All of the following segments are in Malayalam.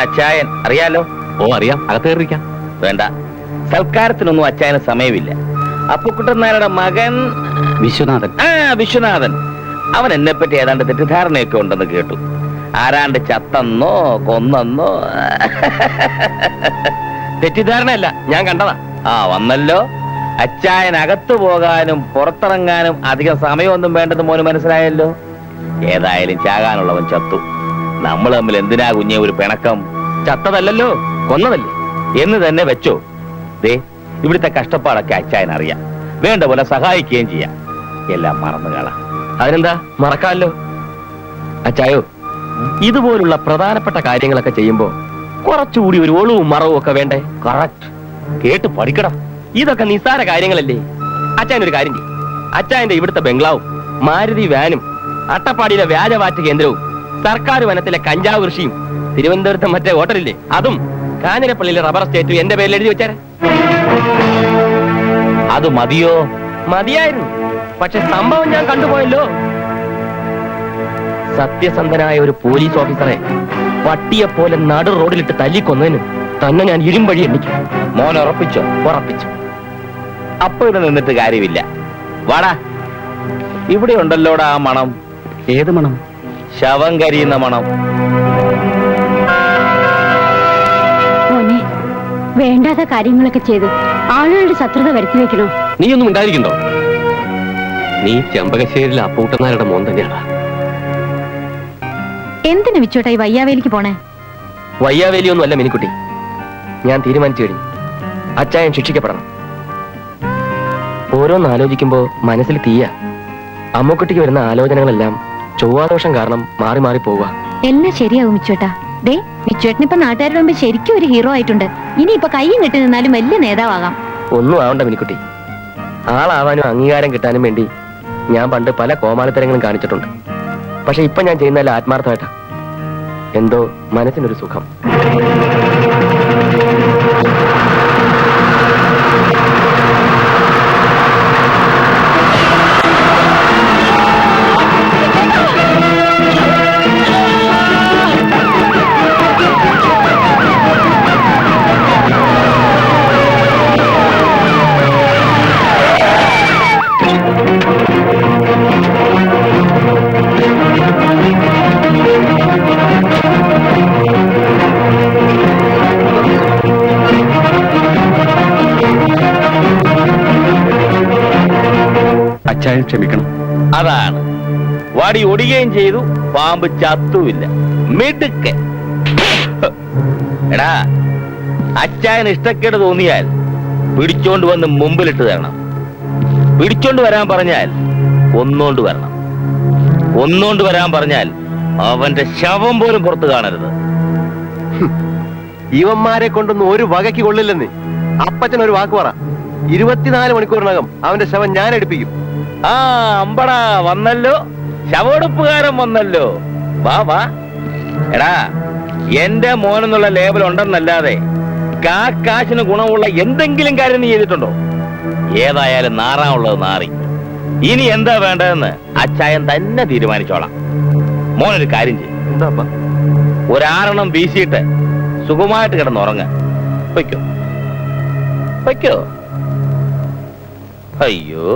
അച്ചായൻ, അറിയാലോ? ഓ അറിയാം, അകത്ത് കയറിയിരിക്കാം. വേണ്ട, സൽക്കാരത്തിനൊന്നും അച്ചായന് സമയമില്ല. അപ്പുക്കുട്ടൻ നായരുടെ മകൻ വിശ്വനാഥൻ. വിശ്വനാഥൻ. അവൻ എന്നെ പറ്റി ഏതാണ്ട് തെറ്റിദ്ധാരണയൊക്കെ ഉണ്ടെന്ന് കേട്ടു. ആരാണ്ട് ചത്തെന്നോ കൊന്നെന്നോ. തെറ്റിദ്ധാരണയല്ല, ഞാൻ കണ്ടതാ. വന്നല്ലോ. അച്ചായൻ അകത്തു പോകാനും പുറത്തിറങ്ങാനും അധികം സമയമൊന്നും വേണ്ടെന്ന് മോന് മനസ്സിലായല്ലോ. ഏതായാലും ചാകാനുള്ളവൻ ചത്തു. നമ്മൾ തമ്മിൽ എന്തിനാ കുഞ്ഞെ ഒരു പിണക്കം? ചത്തതല്ലോ, കൊന്നതല്ലേ എന്ന് തന്നെ വെച്ചോ. ദേ, ഇവിടുത്തെ കഷ്ടപ്പാടൊക്കെ അച്ചായൻ അറിയാം. വേണ്ട പോലെ സഹായിക്കുകയും ചെയ്യാം. എല്ലാം മറന്നു കളാം. അതിനെന്താ, മറക്കാമല്ലോ. അച്ചായോ, ഇതുപോലുള്ള പ്രധാനപ്പെട്ട കാര്യങ്ങളൊക്കെ ചെയ്യുമ്പോ കുറച്ചുകൂടി ഒരു ഒളിവും മറവും ഒക്കെ വേണ്ടേ? കറക്റ്റ്. കേട്ട് പഠിക്കണം. ഇതൊക്കെ നിസ്സാര കാര്യങ്ങളല്ലേ. അച്ചായൻ ഒരു കാര്യം ചെയ്യും. അച്ചായന്റെ ഇവിടുത്തെ ബംഗ്ലാവും മാരുതി വാനും അട്ടപ്പാടിയിലെ വ്യാജവാറ്റ് കേന്ദ്രവും സർക്കാർ വനത്തിലെ കഞ്ചാവ് കൃഷിയും തിരുവനന്തപുരത്തെ മറ്റേ ഹോട്ടലില്ലേ അതും കാഞ്ഞിരപ്പള്ളിയിലെ റബ്ബർ എസ്റ്റേറ്റും എന്റെ പേരിൽ എഴുതി വെച്ചാരെ. അത് മതിയോ? മതിയായിരുന്നു, പക്ഷെ സംഭവം ഞാൻ കണ്ടുപോയല്ലോ. സത്യസന്ധനായ ഒരു പോലീസ് ഓഫീസറെ പട്ടിയെ പോലെ നടു റോഡിലിട്ട് തല്ലിക്കൊന്നതിന് തന്നെ ഞാൻ ഇരുമ്പഴി എണ്ണിക്കും. മോൻ ഉറപ്പിച്ചോ? ഉറപ്പിച്ചു. അപ്പൊ ഇവിടെ നിന്നിട്ട് കാര്യമില്ല. വാടാ, ഇവിടെ ഉണ്ടല്ലോടാ ആ മണം. ഏത് മണം? ശവം കരിയുന്ന മണം. മോനെ, വേണ്ടാത്ത കാര്യങ്ങളൊക്കെ ചെയ്ത് ആളുകളുടെ ശത്രുത വരുത്തി വെക്കണോ? നീയൊന്നും ഉണ്ടായിരിക്കണ്ടോ? നീ ചെമ്പകശ്ശേരിയിലെ അപ്പൂട്ടനാരുടെ മോൻ തന്നെയാണ്. എന്തിനു വിച്ചോട്ടായി വയ്യാവേലിക്ക് പോണേ? വയ്യാവേലിയൊന്നും അല്ല മിനിക്കുട്ടി, ഞാൻ തീരുമാനിച്ചു കഴിഞ്ഞു. അച്ചായൻ ശിക്ഷിക്കപ്പെടണം. ഓരോന്ന് ആലോചിക്കുമ്പോ മനസ്സിൽ തീയ. അമ്മക്കുട്ടിക്ക് വരുന്ന ആലോചനകളെല്ലാം ചൊവ്വാദോഷം കാരണം മാറി മാറി പോവുക. എല്ലാം ശരിയാവും മിച്ചോട്ടാ. ദേ, മിച്ചോട്ടിനിപ്പോ നാട്ടുകാരുടെ മുമ്പ് ശരിക്കും ഒരു ഹീറോ ആയിട്ടുണ്ട്. ഇനി ഇപ്പൊ കയ്യും കെട്ടി നിന്നാലും വലിയ നേതാവാകാം. ഒന്നും ആവണ്ട മിനിക്കുട്ടി. ആളാവാനും അംഗീകാരം കിട്ടാനും വേണ്ടി ഞാൻ പണ്ട് പല കോമാളിത്തരങ്ങളും കാണിച്ചിട്ടുണ്ട്. പക്ഷെ ഇപ്പൊ ഞാൻ ചെയ്യുന്നതല്ല ആത്മാർത്ഥമായിട്ടാ. എന്തോ മനസ്സിനൊരു സുഖം. അച്ചായൻ ക്ഷമിക്കണം. അതാണ്. വടി ഒടിയുകയും ചെയ്തു, പാമ്പ് ചത്തുമില്ല. മിടുക്കൻ. എടാ, അച്ചായന് ഇഷ്ടക്കേട് തോന്നിയാൽ പിടിച്ചോണ്ട് വന്ന് മുമ്പിലിട്ട് തരണം. പിടിച്ചോണ്ട് വരാൻ പറഞ്ഞാൽ ഒന്നോണ്ട് വരണം. ഒന്നോണ്ട് വരാൻ പറഞ്ഞാൽ അവന്റെ ശവം പോലും പുറത്ത് കാണരുത്. ഇവന്മാരെ കൊണ്ടൊന്നും ഒരു വകയ്ക്ക് കൊള്ളില്ലെന്ന് അപ്പച്ചൻ ഒരു വാക്ക് പറ. 24 മണിക്കൂറിനകം അവന്റെ ശവം ഞാൻ എടുപ്പിക്കും. അമ്പടാ, വന്നല്ലോ, ശവോടുപ്പുകാരൻ വന്നല്ലോ. വാ വാ. എടാ, എന്റെ മോനെന്നുള്ള ലേബൽ ഉണ്ടെന്നല്ലാതെ കാശിന് ഗുണമുള്ള എന്തെങ്കിലും കാര്യം നീ ചെയ്തിട്ടുണ്ടോ? ഏതായാലും നാറാനുള്ളത് നാറി. ഇനി എന്താ വേണ്ടതെന്ന് അച്ചായൻ തന്നെ തീരുമാനിച്ചോളാം. മോനൊരു കാര്യം ചെയ്യും. എന്താ? ഒരാറെണ്ണം വീശിയിട്ട് സുഖമായിട്ട് കിടന്നുറങ്ങ. വയ്ക്കോ വയ്ക്കോ. അയ്യോ.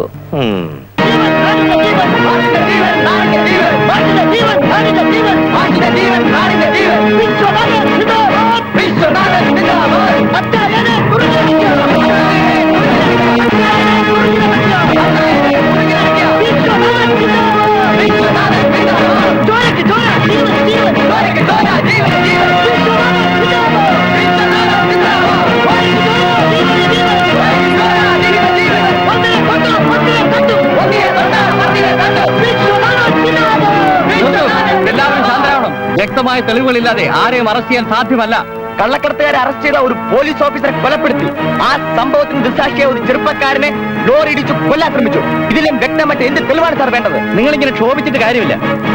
വ്യക്തമായ തെളിവുകളില്ലാതെ ആരെയും അറസ്റ്റ് ചെയ്യാൻ സാധ്യമല്ല. കള്ളക്കടത്തുകാരെ അറസ്റ്റ് ചെയ്ത ഒരു പോലീസ് ഓഫീസറെ കൊലപ്പെടുത്തി. ആ സംഭവത്തിന് ദൃസാക്ഷിയായ ഒരു ചെറുപ്പക്കാരനെ ലോറി ഇടിച്ചു കൊല്ലാൻ ശ്രമിച്ചു. ഇതിലും വ്യക്തമായിട്ട് എന്ത് തെളിവാണ് സാർ വേണ്ടത്? നിങ്ങളിങ്ങനെ ക്ഷോഭിച്ചിട്ട് കാര്യമില്ല.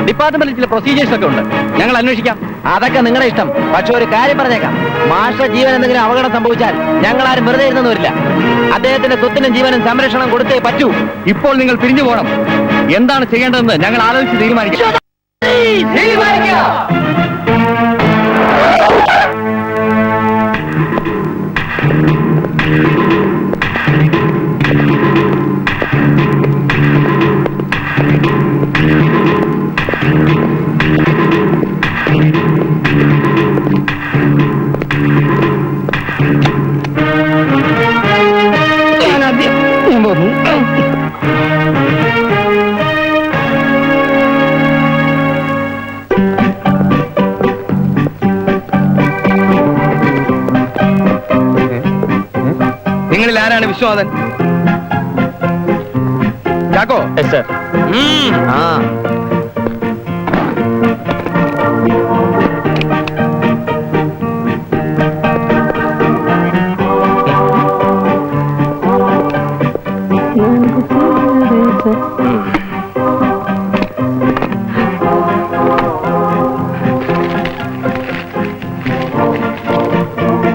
ഡിപ്പാർട്ട്മെന്റിൽ ചില പ്രൊസീജിയേഴ്സ് ഒക്കെ ഉണ്ട്, ഞങ്ങൾ അന്വേഷിക്കാം. അതൊക്കെ നിങ്ങളുടെ ഇഷ്ടം. പക്ഷെ ഒരു കാര്യം പറഞ്ഞേക്കാം, മാഷ ജീവൻ എന്തെങ്കിലും അപകടം സംഭവിച്ചാൽ ഞങ്ങൾ ആരും വെറുതെ ഇരുന്നു വരില്ല. അദ്ദേഹത്തിന്റെ സ്വത്തിനും ജീവനും സംരക്ഷണം കൊടുത്തേ പറ്റൂ. ഇപ്പോൾ നിങ്ങൾ പിരിഞ്ഞു പോകണം. എന്താണ് ചെയ്യേണ്ടതെന്ന് ഞങ്ങൾ ആലോചിച്ച് തീരുമാനിക്കാം. തോന്നുന്നു. നിങ്ങളിൽ ആരാണ് വിശ്വനാഥൻ? ചാക്കോ? സർ. ആ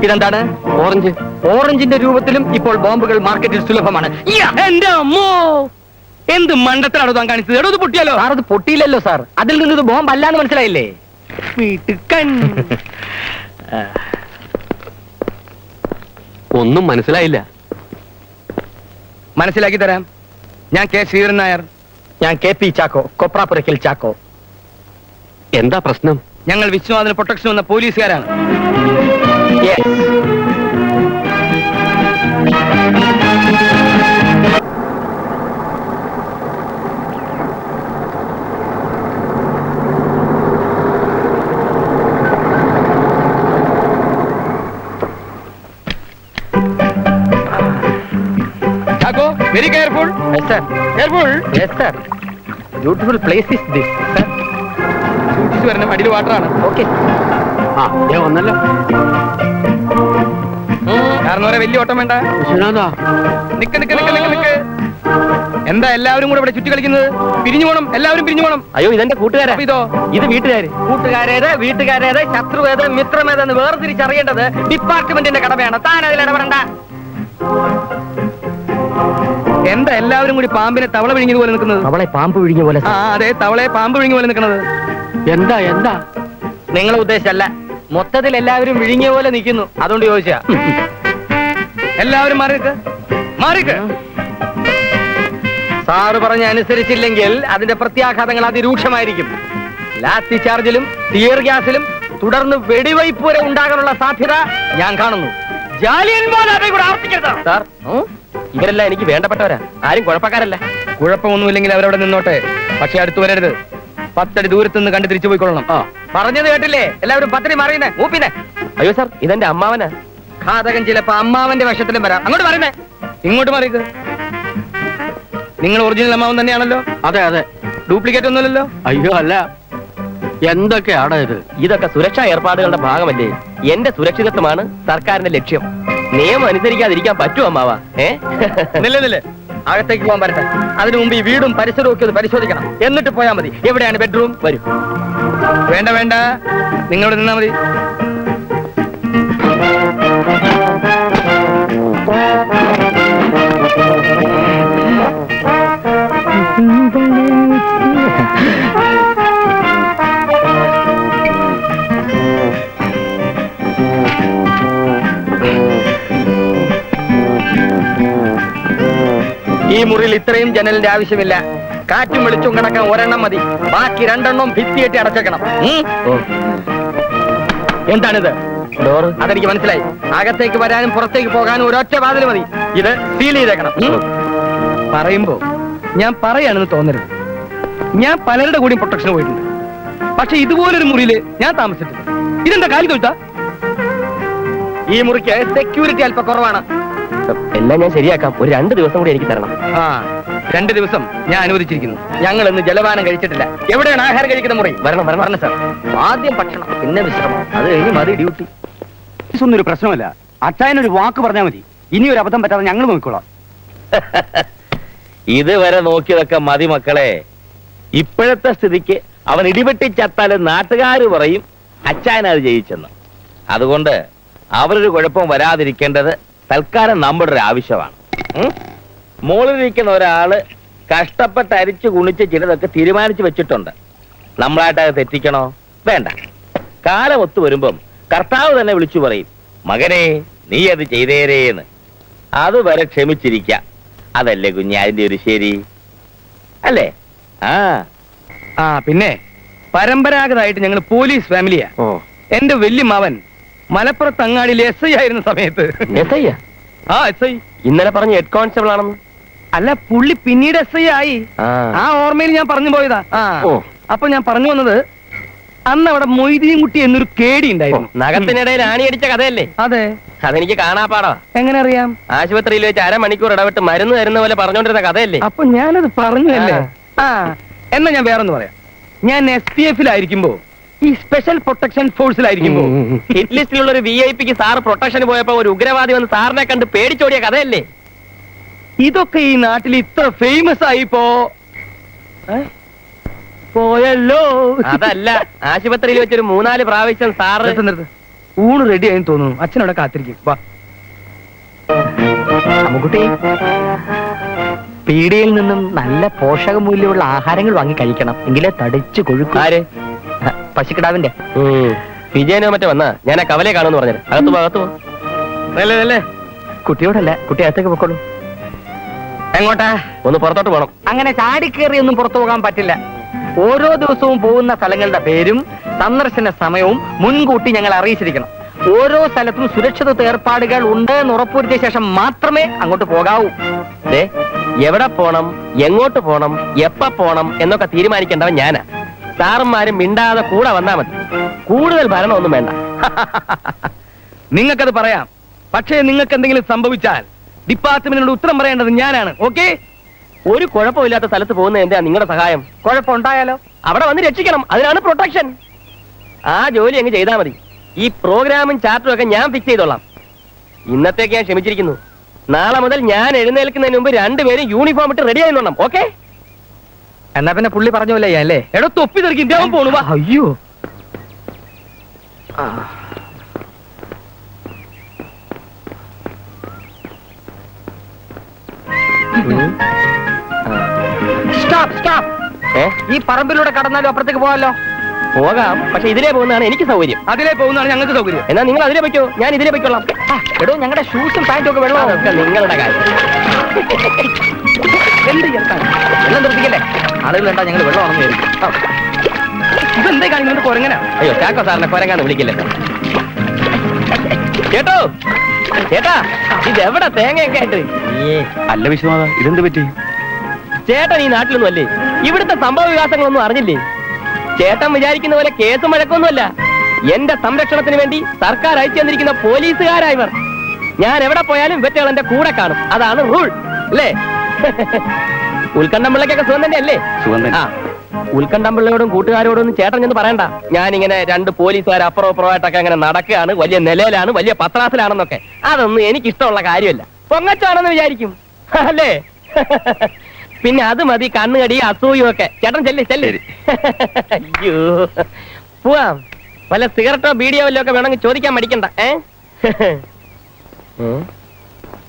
ഇതെന്താണ്? ഓറഞ്ച്. ഓറഞ്ചിന്റെ രൂപത്തിലും ഇപ്പോൾ ബോംബുകൾ മാർക്കറ്റിൽ സുലഭമാണ്. എന്റെ അമ്മോ, എന്ത് മണ്ടത്തിലാണോ താൻ കാണിച്ചത്? എടോ ഇത് പൊട്ടിയാലോ? സാർ, അത് പൊട്ടിയില്ലല്ലോ സാർ. അതിൽ നിന്ന് ഇത് ബോംബ് അല്ലാന്ന് മനസ്സിലായില്ലേ? വീട്ടുക്കൻ. ഒന്നും മനസ്സിലായില്ല. മനസ്സിലാക്കി തരാം. ഞാൻ കെ ശ്രീധരൻ നായർ. ഞാൻ കെ പി ചാക്കോ, കൊപ്രാപുരയ്ക്കൽ ചാക്കോ. എന്താ പ്രശ്നം? ഞങ്ങൾ വിശ്വനാഥന് പ്രൊട്ടക്ഷൻ വന്ന പോലീസുകാരാണ്. Chacko, very careful. Yes, sir. Careful. Yes, sir. Beautiful place is this, sir. സൂക്ഷിച്ചു വരണം, അടിയിൽ വാട്ടറാണ്. Okay. ആ, ഞാൻ വന്നല്ലോ. കാരണം വരെ വലിയ ഓട്ടം വേണ്ട. വിശ്വനാഥാ. നിക്ക് നിക്ക് നിക്ക് നിക്ക് നിക്ക്. എന്താ എല്ലാവരും കൂടെ ഇവിടെ ചുറ്റി കളിക്കുന്നത്? പിരിഞ്ഞു പോണം, എല്ലാവരും പിരിഞ്ഞു പോണം. അയ്യോ, ഇതെന്റെ കൂട്ടുകാരാ. അപ്പൊ ഇതോ? ഇത് വീട്ടുകാര്. കൂട്ടുകാരേത്, വീട്ടുകാരേത്, ശത്രുവേത്, മിത്രമേതെന്ന് വേർതിരിച്ചറിയേണ്ടത് ഡിപ്പാർട്ട്മെന്റിന്റെ കടമയാണ്. താൻ അതിൽ ഇടപെടണ്ട. എന്താ എല്ലാവരും കൂടി പാമ്പിനെ തവള വിഴുങ്ങിയത് പോലെ നിൽക്കുന്നത്? അവളെ പാമ്പ് വിഴുങ്ങിയ പോലെ. ആ അതെ, തവളയെ പാമ്പ് വിഴുങ്ങിയ പോലെ നിൽക്കുന്നത്. എന്താ എന്താ നിങ്ങളെ ഉദ്ദേശമല്ല, മൊത്തത്തിൽ എല്ലാവരും വിഴുങ്ങിയ പോലെ നിൽക്കുന്നു, അതുകൊണ്ട് ചോദിച്ചാ. എല്ലാവരും മാറിക്ക്, മാറിക്ക്. സാറ് പറഞ്ഞ അനുസരിച്ചില്ലെങ്കിൽ അതിന്റെ പ്രത്യാഘാതങ്ങൾ അതിരൂക്ഷമായിരിക്കും. ലാത്തി ചാർജിലും ടിയർ ഗ്യാസിലും തുടർന്ന് വെടിവയ്പ് വരെ ഉണ്ടാകാനുള്ള സാധ്യത ഞാൻ കാണുന്നു. സാർ, ഇവരെല്ലാം എനിക്ക് വേണ്ടപ്പെട്ടവരാ, ആരും കുഴപ്പക്കാരല്ല. കുഴപ്പമൊന്നുമില്ലെങ്കിൽ അവരവിടെ നിന്നോട്ടെ, പക്ഷെ അടുത്ത് വരരുത്. 10 അടി ദൂരത്ത് നിന്ന് കണ്ട് തിരിച്ചു പോയിക്കൊള്ളണം. പറഞ്ഞത് കേട്ടില്ലേ? എല്ലാവരും പത്തിരി മാറിയുന്നേ, മൂപ്പിനെ. അയ്യോ സാർ, ഇതെന്റെ അമ്മാവനാ. ഘാതകൻ ചിലപ്പോ അമ്മാവന്റെ വശത്തിലും വരാം. അങ്ങോട്ട് പറയുന്നേ. ഇങ്ങോട്ട് മാറിക്ക്. നിങ്ങൾ ഒറിജിനൽ അമ്മാവൻ തന്നെയാണല്ലോ? അതെ അതെ. ഡ്യൂപ്ലിക്കേറ്റ് ഒന്നുമല്ലല്ലോ? അയ്യോ അല്ല. എന്തൊക്കെയാടാ ഇത്? ഇതൊക്കെ സുരക്ഷാ ഏർപ്പാടുകളുടെ ഭാഗമല്ലേ? എന്റെ സുരക്ഷിതത്വമാണ് സർക്കാരിന്റെ ലക്ഷ്യം. നിയമം അനുസരിക്കാതിരിക്കാൻ പറ്റുമോ അമ്മാവാ? നില്ല അകത്തേക്ക് പോകാൻ പറ്റട്ടെ. അതിനു മുമ്പ് ഈ വീടും പരിസരവും ഒക്കെ ഒന്ന് പരിശോധിക്കണം. എന്നിട്ട് പോയാൽ മതി. എവിടെയാണ് ബെഡ്റൂം? വരൂ. വേണ്ട വേണ്ട, നിങ്ങളോട് നിന്നാ മതി. ഈ മുറിയിൽ ഇത്രയും ജനലിന്റെ ആവശ്യമില്ല. കാറ്റും വെളിച്ചും കിടക്കാൻ ഒരെണ്ണം മതി. ബാക്കി 2 എണ്ണം ഭിത്തിയേറ്റി അടച്ചേക്കണം. എന്താണിത്? ഡോറ്. അതെനിക്ക് മനസ്സിലായി. അകത്തേക്ക് വരാനും പുറത്തേക്ക് പോകാനും ഒരൊറ്റ വാതിൽ മതി. ഇത് സീൽ ചെയ്തേക്കണം. പറയുമ്പോ ഞാൻ പറയാണെന്ന് തോന്നരുത്. ഞാൻ പലരുടെ കൂടിയും പ്രൊട്ടക്ഷൻ പോയിട്ടുണ്ട്. പക്ഷെ ഇതുപോലൊരു മുറിയില് ഞാൻ താമസിച്ചിട്ടില്ല. ഇതെന്താ കാലി തൊഴുത്താ? ഈ മുറിക്ക് സെക്യൂരിറ്റി അല്പം കുറവാണ്. എല്ലാം ഞാൻ ശരിയാക്കാം. ഒരു 2 ദിവസം കൂടി എനിക്ക് തരണം. 2 ദിവസം ഞാൻ അനുവദിച്ചിരിക്കുന്നു. ഞങ്ങൾ ഇന്ന് ജലപാനം കഴിച്ചിട്ടില്ല. എവിടെയാണ് ആഹാരം കഴിക്കുന്ന മുറി? വരണം വരണം. പറഞ്ഞു സാർ. ആദ്യം ഭക്ഷണം, പിന്നെ വിശ്രമം, അത് കഴിഞ്ഞ് മതി ഡ്യൂട്ടി. ഒന്നും ഒരു പ്രശ്നമല്ല. അച്ചായനൊരു വാക്ക് പറഞ്ഞാൽ മതി. ഇനി ഒരു അബദ്ധം പറ്റാതെ ഞങ്ങൾ നോക്കിക്കോളാം. ഇതുവരെ നോക്കിയതൊക്കെ മതി മക്കളെ. ഇപ്പോഴത്തെ സ്ഥിതിക്ക് അവൻ ഇടിവെട്ടി ചത്താലും നാട്ടുകാര് പറയും അച്ചായൻ അത് ജയിച്ചെന്ന്. അതുകൊണ്ട് അവരൊരു കുഴപ്പം വരാതിരിക്കേണ്ടത് തൽക്കാലം നമ്മുടെ ഒരു ആവശ്യമാണ്. മുകളിലിരിക്കുന്ന ഒരാള് കഷ്ടപ്പെട്ട് അരിച്ചു കുണിച്ച് ചിലതൊക്കെ തീരുമാനിച്ചു വെച്ചിട്ടുണ്ട്. നമ്മളായിട്ട് അത് തെറ്റിക്കണോ? വേണ്ട. കാലം ഒത്തു വരുമ്പം കർത്താവ് തന്നെ വിളിച്ചു പറയും, മകനെ നീ അത് ചെയ്തേരേന്ന്. അതുവരെ ക്ഷമിച്ചിരിക്കാം. അതല്ലേ കുഞ്ഞ് അതിന്റെ ഒരു ശരി അല്ലേ? പിന്നെ പരമ്പരാഗതമായിട്ട് ഞങ്ങൾ പോലീസ് ഫാമിലിയാ. എന്റെ വല്യമാവൻ മലപ്പുറത്ത് അങ്ങാടിയിൽ SI ആയിരുന്ന സമയത്ത്. SI? SI ഇന്നലെ പറഞ്ഞ ഹെഡ് കോൺസ്റ്റബിൾ ആണെന്ന്. അല്ല പുള്ളി പിന്നീട് SI ആയി. ആ ഓർമ്മയിൽ ഞാൻ പറഞ്ഞു പോയതാ. ഓ. അപ്പൊ ഞാൻ പറഞ്ഞു വന്നത്, അന്ന് അവിടെ മൊയ്തീൻ കുട്ടി എന്നൊരു കേടി ഉണ്ടായിരുന്നു. നഖത്തിനിടയിൽ ആണിയടിച്ച കഥയല്ലേ? അതെ. അതെനിക്ക് കാണാപ്പാടാ. എങ്ങനെ അറിയാം? ആശുപത്രിയിൽ വെച്ച് അരമണിക്കൂർ ഇടവിട്ട് മരുന്ന് തരുന്ന പോലെ പറഞ്ഞോണ്ടിരുന്ന കഥയല്ലേ? അപ്പൊ ഞാനത് പറഞ്ഞു അല്ലേ? എന്നാ ഞാൻ വേറൊന്ന് പറയാം. ഞാൻ SPF-ലായിരിക്കുമ്പോ, ഈ സ്പെഷ്യൽ പ്രൊട്ടക്ഷൻ ഫോഴ്സിലായിരിക്കുമ്പോ, ഹിറ്റ് ലിസ്റ്റിലുള്ള ഒരു VIP-ക്ക് സാറ് പ്രൊട്ടക്ഷന് പോയപ്പോ ഒരു ഉഗ്രവാദി വന്ന് സാറിനെ കണ്ട് പേടിച്ചോടിയ കഥയല്ലേ? ഇതൊക്കെ ഈ നാട്ടിൽ ഇത്ര ഫേമസ് ആയിപ്പോ പോയല്ലോ. അതല്ല, ആശുപത്രിയിൽ വെച്ചൊരു 3-4 പ്രാവശ്യം സാറ് ഊണ് റെഡി ആയെന്ന് തോന്നുന്നു. അച്ഛനവിടെ കാത്തിരിക്കും. വാ അമ്മുക്കുട്ടി, പീടികയിൽ നിന്നും നല്ല പോഷകമൂല്യമുള്ള ആഹാരങ്ങൾ വാങ്ങി കഴിക്കണം, എങ്കിലേ തടിച്ചു കൊഴുക്കും. ആര്? പശുക്കിടാവിന്റെ. വിജയനോ മറ്റോ വന്നാ ഞാൻ ആ കവലെ കാണുമെന്ന് പറഞ്ഞത്. അകത്തു പോ. അല്ലേ? കുട്ടിയോടല്ല, കുട്ടി അകത്തേക്ക് പൊക്കോളൂ. എങ്ങോട്ടാ? ഒന്ന് പുറത്തോട്ട് പോണം. അങ്ങനെ ചാടിക്കേറി ഒന്നും പുറത്തു പോകാൻ പറ്റില്ല. ഓരോ ദിവസവും പോകുന്ന സ്ഥലങ്ങളുടെ പേരും സന്ദർശന സമയവും മുൻകൂട്ടി ഞങ്ങൾ അറിയിച്ചിരിക്കണം. ഓരോ സ്ഥലത്തും സുരക്ഷിത ഏർപ്പാടുകൾ ഉണ്ട് എന്ന് ഉറപ്പുവരുത്തിയ ശേഷം മാത്രമേ അങ്ങോട്ട് പോകാവൂ. എവിടെ പോണം, എങ്ങോട്ട് പോണം, എപ്പ പോണം എന്നൊക്കെ തീരുമാനിക്കേണ്ടവൻ ഞാനാ. സാറന്മാരും മിണ്ടാതെ കൂടെ വന്നാ മതി. കൂടുതൽ ഭരണമൊന്നും വേണ്ട. നിങ്ങൾക്കത് പറയാം, പക്ഷേ നിങ്ങൾക്ക് എന്തെങ്കിലും സംഭവിച്ചാൽ ഡിപ്പാർട്ട്മെന്റിനോട് ഉത്തരം പറയേണ്ടത് ഞാനാണ്. ഓക്കെ? ഒരു കുഴപ്പമില്ലാത്ത സ്ഥലത്ത് പോകുന്ന എന്താ നിങ്ങളുടെ സഹായം? കുഴപ്പമുണ്ടായാലോ? അവിടെ വന്ന് രക്ഷിക്കണം. അതിനാണ് പ്രൊട്ടക്ഷൻ. ആ ജോലി അങ്ങ് ചെയ്താൽ മതി. ഈ പ്രോഗ്രാമും ചാർട്ടും ഒക്കെ ഞാൻ ഫിക്സ് ചെയ്തോളാം. ഇന്നത്തേക്ക് ഞാൻ ക്ഷമിച്ചിരിക്കുന്നു. നാളെ മുതൽ ഞാൻ എഴുന്നേൽക്കുന്നതിന് മുമ്പ് രണ്ടുപേരും യൂണിഫോം ഇട്ട് റെഡി ആയിന്നോണം. ഓക്കെ? എന്നാ പിന്നെ പുള്ളി പറഞ്ഞ പോലെ അല്ലേ? എടോ തൊപ്പി തെറിക്കും. ഇന്ത്യ പോണു. അയ്യോ, സ്റ്റോപ്പ്. ഈ പറമ്പിലൂടെ കടന്നാലും അപ്പുറത്തേക്ക് പോകാമല്ലോ? പോകാം, പക്ഷെ ഇതിലേ പോകുന്നതാണ് എനിക്ക് സൗകര്യം. അതിലേ പോകുന്നതാണ് ഞങ്ങൾക്ക് സൗകര്യം. എന്നാ നിങ്ങൾ അതിലേ വെക്കോ, ഞാൻ ഇതിലേ വെക്കോളാം. എടോ, ഞങ്ങളുടെ ഷൂസും പാന്റും ഒക്കെ വെള്ളം. അതൊക്കെ നിങ്ങളുടെ കാര്യം. വെള്ളം നിർത്തിക്കല്ലേ? ആളുകൾ കണ്ടാ ഞങ്ങൾ വെള്ളം ആണെന്ന് വിചാരിക്കും. ഇതെന്തേ കാണിക്കുന്നത്? കുരങ്ങനാ? അയ്യോ, ചാക്കോ സാറിനെ കൊരങ്ങാന്ന് വിളിക്കില്ലേ? കേട്ടോ ചേട്ടാ, ഇതെവിടെ തേങ്ങയൊക്കെ ആയിട്ട്? അല്ല വിശ്വനാഥ, ഇതെന്ത് പറ്റി? ചേട്ടൻ ഈ നാട്ടിലൊന്നും അല്ലേ? ഇവിടുത്തെ സംഭവ വികാസങ്ങളൊന്നും അറിഞ്ഞില്ലേ? ചേട്ടൻ വിചാരിക്കുന്ന പോലെ കേസും വഴക്കൊന്നുമല്ല. എന്റെ സംരക്ഷണത്തിന് വേണ്ടി സർക്കാർ അയച്ചു തന്നിരിക്കുന്ന പോലീസുകാരായവർ. ഞാൻ എവിടെ പോയാലും ഇവറ്റകൾ എന്റെ കൂടെ കാണും. അതാണ് റൂൾ അല്ലേ? ഉത്കണ്ഠമ്പിള്ളക്കൊക്കെ സുഖം തന്നെ അല്ലേ? ആ, ഉത്കണ്ഠമ്പിള്ളയോടും കൂട്ടുകാരോടും ഒന്നും ചേട്ടൻ ചെന്ന് പറയണ്ട. ഞാനിങ്ങനെ 2 പോലീസുകാർ അപ്പുറം അപ്പുറമായിട്ടൊക്കെ അങ്ങനെ നടക്കുകയാണ്, വലിയ നിലയിലാണ്, വലിയ പത്രാസിലാണെന്നൊക്കെ. അതൊന്നും എനിക്കിഷ്ടമുള്ള കാര്യമല്ല. പൊങ്ങച്ചാണെന്ന് വിചാരിക്കും അല്ലേ? പിന്നെ അത് മതി കണ്ണുകടി അസൂയും ഒക്കെ. ചേട്ടൻ ചെല്ല്. അയ്യോ, പോവാം. വല്ല സിഗരറ്റോ ബീഡിയോ വല്ലോ ഒക്കെ വേണമെങ്കിൽ ചോദിക്കാൻ മടിക്കണ്ട.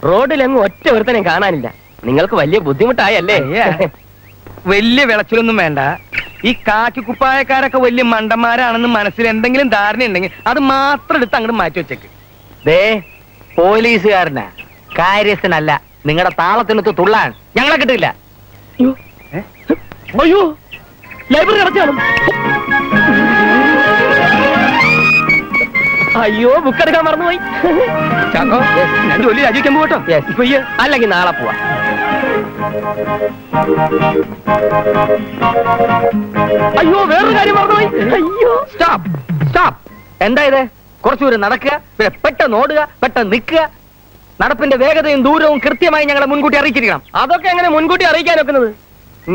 റോഡിലെങ്ങും ഒറ്റ ഒരുത്തനെ കാണാനില്ല. നിങ്ങൾക്ക് വലിയ ബുദ്ധിമുട്ടായല്ലേ? വലിയ വിളച്ചിലൊന്നും വേണ്ട. ഈ കാക്കി കുപ്പായക്കാരൊക്കെ വലിയ മണ്ടന്മാരാണെന്ന് മനസ്സിൽ എന്തെങ്കിലും ധാരണ ഉണ്ടെങ്കിൽ അത് മാത്രം എടുത്ത് അങ്ങോട്ട് മാറ്റി വെച്ചേക്ക്. പോലീസുകാരനാ, കാര്യസ്ഥനല്ല. നിങ്ങളുടെ താളത്തിനൊത്ത് തുള്ളാൻ ഞങ്ങളെ കിട്ടില്ല. അയ്യോ, ലൈബ്രറി അടച്ചാണ്. അയ്യോ, ബുക്ക് എടുക്കാൻ മറന്നുപോയി. ചാക്കോ, ഞാൻ ജോലി രാജിക്കാൻ പോകട്ടോ? അല്ലെങ്കിൽ നാളെ പോവാ. അയ്യോ, വേറൊരു കാര്യം മറന്നുപോയി. അയ്യോ, സ്റ്റോപ്പ്. എന്താ ഇത്? കുറച്ചുകൂടി നടക്കുക, പിന്നെ പെട്ടെന്ന് ഓടുക, പെട്ടെന്ന് നിൽക്കുക. നടപ്പിന്റെ വേഗതയും ദൂരവും കൃത്യമായി ഞങ്ങളെ മുൻകൂട്ടി അറിയിച്ചിരിക്കണം. അതൊക്കെ എങ്ങനെ മുൻകൂട്ടി അറിയിക്കാൻ വെക്കുന്നത്?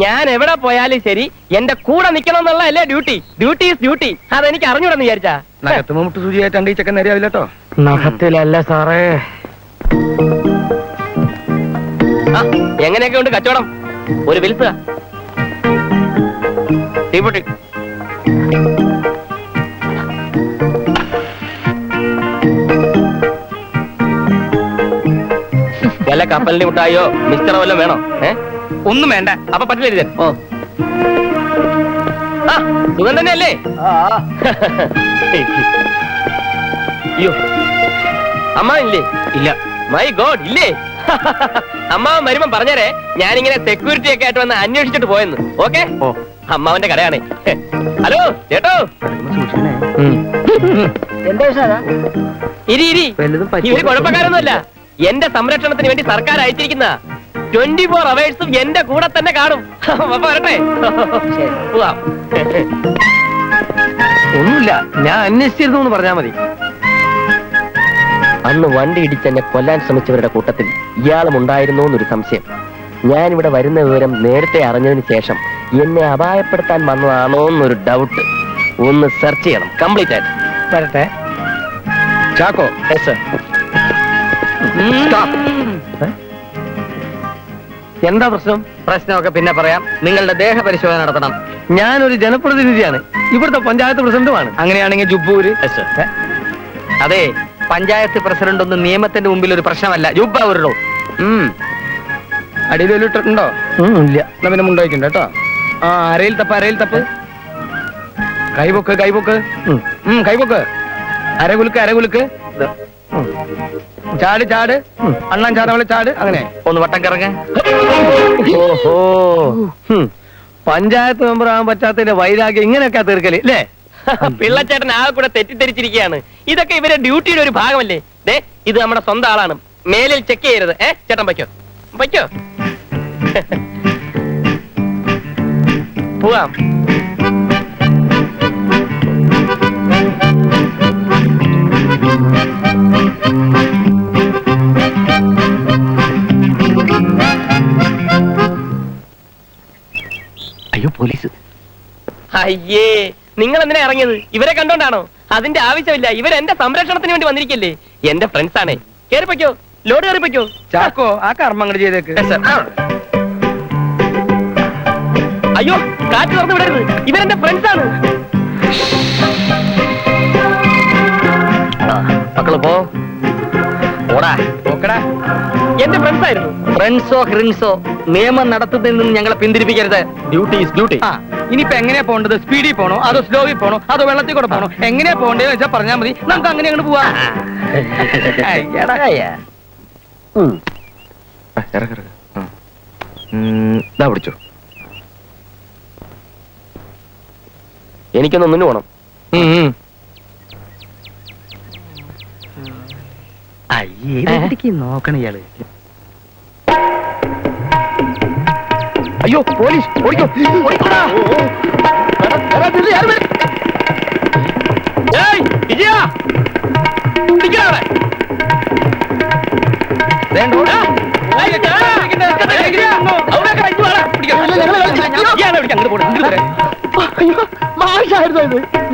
ഞാൻ എവിടെ പോയാലും ശരി എന്റെ കൂടെ നിൽക്കണം എന്നുള്ളതല്ലേ ഡ്യൂട്ടി. Duty is duty. അതെനിക്ക് അറിഞ്ഞൂടെന്ന് വിചാരിച്ചാ? നഖത്ത് മുട്ട് സൂചിയായിട്ട് അണ്ടിച്ചൊക്കെ നേരെയാവില്ല കേട്ടോ. നഖത്തിലല്ല സാറേ. എങ്ങനെയൊക്കെ ഉണ്ട് കച്ചവടം? ഒരു വിൽസുക തീപ്പൊട്ടി. വല്ല കപ്പലിന്റെ മുട്ടായോ മിസ്റ്ററോ വല്ലതും വേണോ? ഒന്നും വേണ്ട. അപ്പൊ പറ്റില്ല. ഓ, ആ സുഖം തന്നെയല്ലേ? അയ്യോ, അമ്മ ഇല്ലേ? ഇല്ല. മൈ ഗോഡ്, ഇല്ലേ? അമ്മാവൻ വരുമ്പോ പറഞ്ഞേരെ, ഞാനിങ്ങനെ സെക്യൂരിറ്റി ഒക്കെ ആയിട്ട് വന്ന് അന്വേഷിച്ചിട്ട് പോയെന്ന്. ഓക്കെ? ഓ, അമ്മാവന്റെ കടയാണ്. ഹലോ ചേട്ടോ, ഇരി. ഇവര് കുഴപ്പക്കാരൊന്നുമല്ല. എന്റെ സംരക്ഷണത്തിന് വേണ്ടി സർക്കാർ അയച്ചിരിക്കുന്ന 24 അവേഴ്സും എന്റെ കൂടെ തന്നെ കാണും. അപ്പൊ വരട്ടെ. പോവാം. ഒന്നുമില്ല, ഞാൻ അന്വേഷിച്ചിരുന്നു എന്ന് പറഞ്ഞാൽ മതി. അന്ന് വണ്ടി ഇടിച്ചെന്നെ കൊല്ലാൻ ശ്രമിച്ചവരുടെ കൂട്ടത്തിൽ ഇയാളും ഉണ്ടായിരുന്നോ എന്നൊരു സംശയം. ഞാൻ ഇവിടെ വരുന്ന വിവരം നേരത്തെ അറിഞ്ഞതിന് ശേഷം എന്നെ അപായപ്പെടുത്താൻ വന്നതാണോ എന്നൊരു ഡൗട്ട്. ഒന്ന് സെർച്ച് ചെയ്യണം കംപ്ലീറ്റ് ആയിട്ട്. വരട്ടെ. ചാക്കോ. Yes sir. എന്താ പ്രശ്നം? പ്രശ്നമൊക്കെ പിന്നെ പറയാം. നിങ്ങളുടെ ദേഹപരിശോധന നടത്തണം. ഞാനൊരു ജനപ്രതിനിധിയാണ്, ഇവിടുത്തെ പഞ്ചായത്ത് പ്രസിഡന്റുമാണ്. അങ്ങനെയാണെങ്കിൽ ജുബ്ബൂര്. അതെ, പഞ്ചായത്ത് പ്രസിഡന്റ് ഒന്നും നിയമത്തിന്റെ മുമ്പിൽ ഒരു പ്രശ്നമല്ല. ജുബ്ബ ഉരുളോ. അടിയിലിട്ടുണ്ടോ? ഇല്ല. എന്നാ പിന്നെ മുണ്ടോയിട്ടുണ്ട് കേട്ടോ. ആ, അരയിൽ തപ്പ്, അരയിൽ തപ്പ്. കൈപൊക്ക്, കൈപൊക്ക്. കൈപൊക്ക്. അരകുലുക്ക്, അരകുലുക്ക്. ചാട്, ചാട്. അണ്ണാൻ ചാടവളെ ചാട്. അങ്ങനെ ഒന്ന് വട്ടം കറങ്ങ. ഓഹോ, പഞ്ചായത്ത് മെമ്പർ ആകാൻ പറ്റാത്തതിന്റെ വൈരാഗ്യം ഇങ്ങനെയൊക്കെ തീർക്കല് അല്ലേ? പിള്ളച്ചേട്ടൻ ആകെ കൂടെ തെറ്റിദ്ധരിച്ചിരിക്കുകയാണ്. ഇതൊക്കെ ഇവരെ ഡ്യൂട്ടിയുടെ ഒരു ഭാഗമല്ലേ? ദേ, ഇത് നമ്മുടെ സ്വന്തം ആളാണ്. മേലിൽ ചെക്ക് ചെയ്യരുത്. ചേട്ടൻ വയ്ക്കോ, വയ്ക്കോ. പോവാം. അയ്യോ പോലീസ്. അയ്യേ, നിങ്ങൾ എന്തിനാ ഇറങ്ങിയത്? ഇവരെ കണ്ടോണ്ടാണോ? അതിന്റെ ആവശ്യമില്ല. ഇവരെന്റെ സംരക്ഷണത്തിന് വേണ്ടി വന്നിരിക്കല്ലേ. എന്റെ ഫ്രണ്ട്സ് ആണേ. കേറിപ്പോ, ലോഡ് കയറിപ്പോ. ചാക്കോ, ആ കർമ്മങ്ങൾ ചെയ്തേക്ക്. അയ്യോ, കാറ്റ് തുറന്നു വിടരുത്. ഇവരെന്റെ ഫ്രണ്ട്സ് ആണ്. മക്കള് പോ. ഓടാ, നോക്കടാ, എന്റെ ഫ്രണ്ട്സ് ആയിരുന്നു. ഫ്രണ്ട്സോ ഹ്രിൻസോ നിയമം നടത്തുന്നതിൽ നിന്ന് ഞങ്ങളെ പിന്തിരിപ്പിക്കരുത്. Duty is duty. ആ, ഇനിയിപ്പോ എങ്ങനെയാ പോകേണ്ടത്? സ്പീഡിൽ പോണോ അതോ സ്ലോയിൽ പോണോ അതോ വെള്ളത്തിൽ കൂടെ പോണോ? എങ്ങനെയാ പോകേണ്ടതെന്ന് വെച്ചാൽ പറഞ്ഞാൽ മതി. നമുക്ക് അങ്ങനെ അങ്ങോട്ട് പോവാ. പിടിച്ചോ. എനിക്കൊന്ന് മുന്നു പോണം. നോക്കണ ഇയാള്. അയ്യോ, പോലീസ്! ഓടിക്കോ, ഓടിക്കോടാ. ഏയ്, വിജയ! പിടിക്കടാ അവനെ.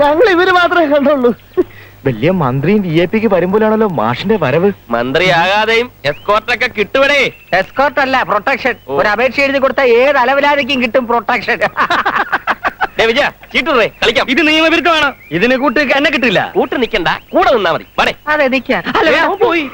ഞങ്ങൾ ഇവര് മാത്രമേ കണ്ടുള്ളൂ. വലിയ മന്ത്രിയും VIP വരുമ്പോഴാണല്ലോ മാഷിന്റെ വരവ്. മന്ത്രിയാകാതെയും എസ്കോർട്ടൊക്കെ കിട്ടുവടേ. എസ്കോർട്ട് അല്ല, പ്രൊട്ടക്ഷൻ. ഒരു അപേക്ഷ എഴുതി കൊടുത്താൽ ഏത് അലവലാതിക്കും കിട്ടും പ്രൊട്ടക്ഷൻ. വിജയ, ചീട്ടുറേ, കളിക്കാം. ഇത് നിയമവിരുദ്ധമാണ്. ഇതിന് കൂട്ട് എന്നെ കിട്ടില്ല. കൂട്ട് നിൽക്കണ്ട, കൂടെ നിന്നാ മതി. വടേ. അതെ, നിൽക്കാൻ. പോയി.